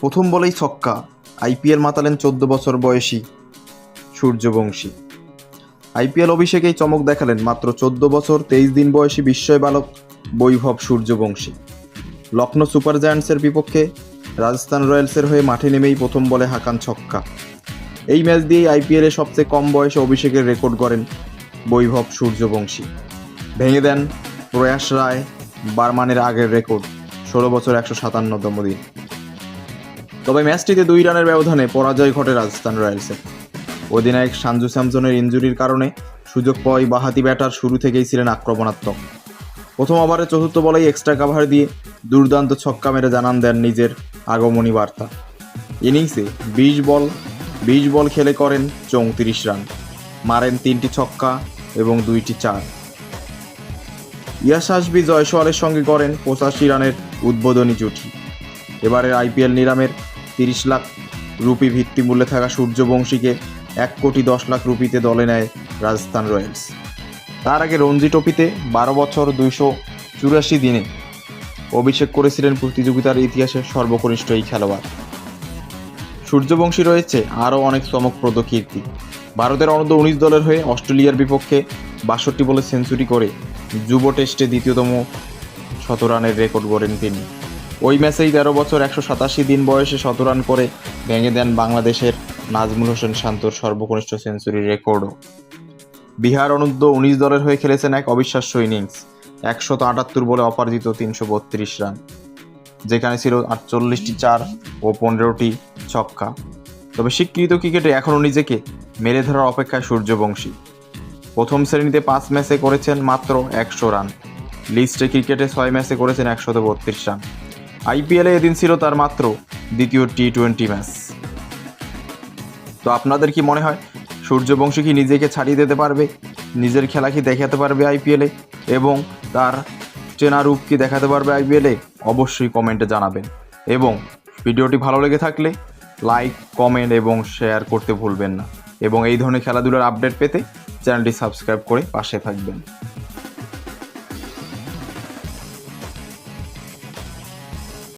প্রথম বলেই ছক্কা, আইপিএল মাতালেন 14 বছর বয়সী সূর্যবংশী। আইপিএল অভিষেকেই চমক দেখালেন মাত্র 14 বছর 23 দিন বয়সী বিস্ময় বালক বৈভব সূর্যবংশী। লখনৌ সুপার জায়ান্টসের বিপক্ষে রাজস্থান রয়্যালসের হয়ে মাঠে নেমেই প্রথম বলে হাঁকান ছক্কা। এই ম্যাচ দিয়েই আইপিএলে সবচেয়ে কম বয়সে অভিষেকের রেকর্ড গড়েন বৈভব সূর্যবংশী। ভেঙে দেন প্রয়াস রায় বার্মানের আগের রেকর্ড 16 বছর 157তম দিন। তবে ম্যাচটিতে 2 রানের ব্যবধানে পরাজয় ঘটে রাজস্থান রয়্যালসের। অধিনায়ক সঞ্জু স্যামসনের ইনজুরির কারণে সুযোগ পাওয়াই বাঁহাতি ব্যাটার শুরু থেকেই ছিলেন আক্রমণাত্মক। প্রথম ওভারে 4র্থ বলেই এক্সট্রা কাভার দিয়ে দুর্দান্ত ছক্কা মেরে জানান দেন নিজের আগমনী বার্তা। ইনিংসে 20 বল খেলে করেন 34 রান, মারেন 3টি ছক্কা এবং 2টি চার। ইয়াশাসবি জয়সওয়ালের সঙ্গে করেন 85 রানের উদ্বোধনী জুটি। এবারের আইপিএল নিলামের 30 লাখ রুপি ভিত্তিমূল্যে থাকা সূর্যবংশীকে 1,10,00,000 রুপিতে দলে নেয় রাজস্থান রয়্যালস। তার আগে রঞ্জি ট্রফিতে 12 বছর 284 দিনে অভিষেক করেছিলেন প্রতিযোগিতার ইতিহাসে সর্বকনিষ্ঠ এই খেলোয়াড়। সূর্যবংশী রয়েছে আরও অনেক চমকপ্রদ কীর্তি। ভারতের অনূর্ধ্ব-19 দলের হয়ে অস্ট্রেলিয়ার বিপক্ষে 62 বলে সেঞ্চুরি করে যুব টেস্টে দ্বিতীয়তম শতরানের রেকর্ড গড়েন তিনি। ওই ম্যাচেই 13 বছর 187 দিন বয়সে শতরান করে ভেঙে দেন বাংলাদেশের নাজমুল হোসেন শান্তর সর্বকনিষ্ঠ সেঞ্চুরির রেকর্ডও। বিহার অনূর্ধ্ব-19 দলের হয়ে খেলেছেন এক অবিশ্বাস্য ইনিংস, 178 বলে অপরাজিত 332 রান, যেখানে ছিল 48টি চার ও 15টি ছক্কা। তবে স্বীকৃত ক্রিকেটে এখনও নিজেকে মেরে ধরার অপেক্ষায় সূর্যবংশী। প্রথম শ্রেণীতে 5 ম্যাচে করেছেন মাত্র 100 রান, লিস্টে ক্রিকেটে 6 ম্যাচে করেছেন 132 রান। আইপিএলে এদিন ছিল তার মাত্র দ্বিতীয় টি-20 ম্যাচ। তো আপনাদের কি মনে হয়, সূর্যবংশী কি নিজেকে ছাড়িয়ে দিতে পারবে, নিজের খেলা কি দেখাতে পারবে আইপিএলে, এবং তার চেনা রূপ কি দেখাতে পারবে আইপিএলে? অবশ্যই কমেন্টে জানাবেন, এবং ভিডিওটি ভালো লেগে থাকলে লাইক, কমেন্ট এবং শেয়ার করতে ভুলবেন না, এবং এই ধরনের খেলাধুলার আপডেট পেতে চ্যানেলটি সাবস্ক্রাইব করে পাশে থাকবেন।